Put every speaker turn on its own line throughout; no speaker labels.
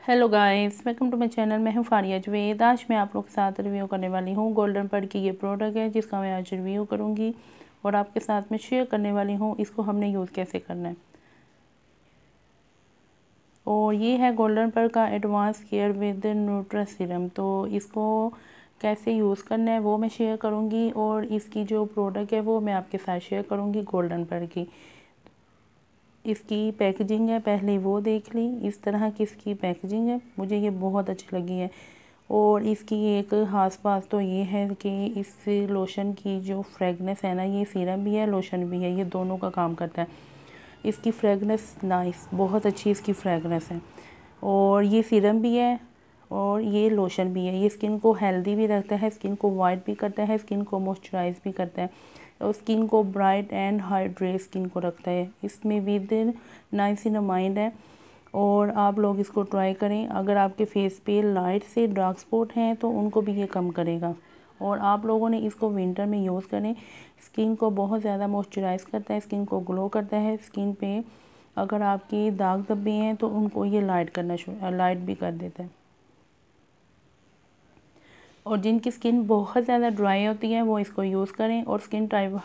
Hello guys, welcome to my channel. मैं हूं फारिया जवेद। आज मैं आप लोग के साथ रिव्यू करने वाली हूं गोल्डन पर्ल की ये प्रोडक्ट है जिसका मैं आज रिव्यू करूंगी और आपके साथ में शेयर करने वाली हूं इसको हमने यूज़ कैसे करना है। और ये है गोल्डन पर्ल का advance care with Nutra serum. तो इसको कैसे यूज़ करना है वो मैं शेयर करूँगी और इसकी जो प्रोडक्ट है वो मैं आपके साथ शेयर करूँगी गोल्डन पर्ल की। इसकी पैकेजिंग है, पहले वो देख ली। इस तरह की इसकी पैकेजिंग है, मुझे ये बहुत अच्छी लगी है। और इसकी एक खास बात तो ये है कि इस लोशन की जो फ्रेगनेंस है ना, ये सीरम भी है लोशन भी है, ये दोनों का काम करता है। इसकी फ्रेगनेंस नाइस, बहुत अच्छी इसकी फ्रेगनेंस है। और ये सीरम भी है और ये लोशन भी है। ये स्किन को हेल्दी भी रखता है, स्किन को वाइट भी करता है, स्किन को मॉइस्चराइज भी करता है और स्किन को ब्राइट एंड हाइड्रेट स्किन को रखता है। इसमें विद नाइसिनामाइड है और आप लोग इसको ट्राई करें। अगर आपके फेस पे लाइट से डार्क स्पॉट हैं तो उनको भी ये कम करेगा। और आप लोगों ने इसको विंटर में यूज़ करें। स्किन को बहुत ज़्यादा मॉइस्चराइज करता है, स्किन को ग्लो करता है। स्किन पे अगर आपकी दाग धब्बे हैं तो उनको ये लाइट भी कर देता है। और जिनकी स्किन बहुत ज़्यादा ड्राई होती है वो इसको यूज़ करें। और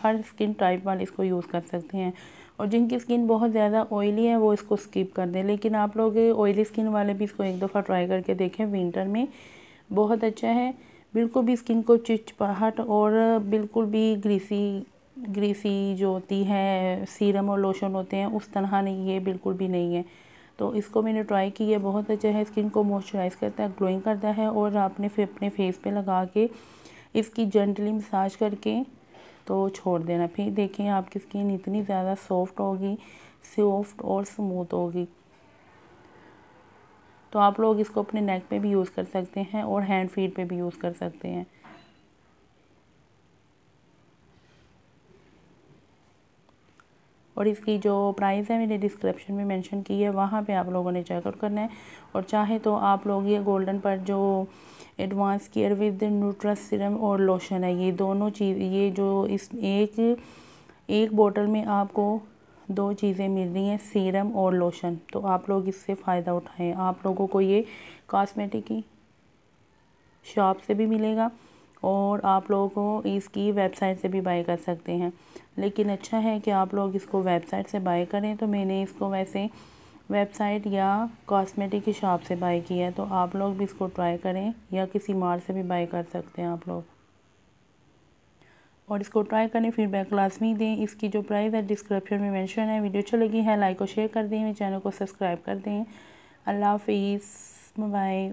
हर स्किन टाइप वाले इसको यूज़ कर सकते हैं। और जिनकी स्किन बहुत ज़्यादा ऑयली है वो इसको स्किप कर दें। लेकिन आप लोग ऑयली स्किन वाले भी इसको एक दफ़ा ट्राई करके देखें, विंटर में बहुत अच्छा है। बिल्कुल भी स्किन को चिपचिपाहट और बिल्कुल भी ग्रीसी जो होती है सीरम और लोशन होते हैं उस तरह नहीं, ये बिल्कुल भी नहीं है। तो इसको मैंने ट्राई की है, बहुत अच्छा है। स्किन को मॉइस्चराइज करता है, ग्लोइंग करता है। और आपने फिर अपने फेस पे लगा के इसकी जेंटली मसाज करके तो छोड़ देना। फिर देखें आपकी स्किन इतनी ज़्यादा सॉफ्ट और स्मूथ होगी। तो आप लोग इसको अपने नेक पे भी यूज़ कर सकते हैं और हैंड फीट पे भी यूज़ कर सकते हैं। और इसकी जो प्राइस है मैंने डिस्क्रिप्शन में मेंशन की है, वहाँ पे आप लोगों ने चेकआउट करना है। और चाहे तो आप लोग ये गोल्डन पर जो advance care with Nutra serum और लोशन है, ये दोनों चीज़, ये जो इस एक बोतल में आपको दो चीज़ें मिल रही हैं, सीरम और लोशन। तो आप लोग इससे फ़ायदा उठाएं। आप लोगों को ये कॉस्मेटिक की शॉप से भी मिलेगा और आप लोगों को इसकी वेबसाइट से भी बाय कर सकते हैं। लेकिन अच्छा है कि आप लोग इसको वेबसाइट से बाय करें। तो मैंने इसको वैसे वेबसाइट या कॉस्मेटिक की शॉप से बाय किया है। तो आप लोग भी इसको ट्राई करें या किसी मार्ट से भी बाय कर सकते हैं आप लोग। और इसको ट्राई करें, फीडबैक लाजमी दें। इसकी जो प्राइस है डिस्क्रिप्शन में मेंशन है। वीडियो अच्छी लगी है लाइक और शेयर कर दें, मेरे चैनल को सब्सक्राइब कर दें। अल्लाह हाफिज़, बाय।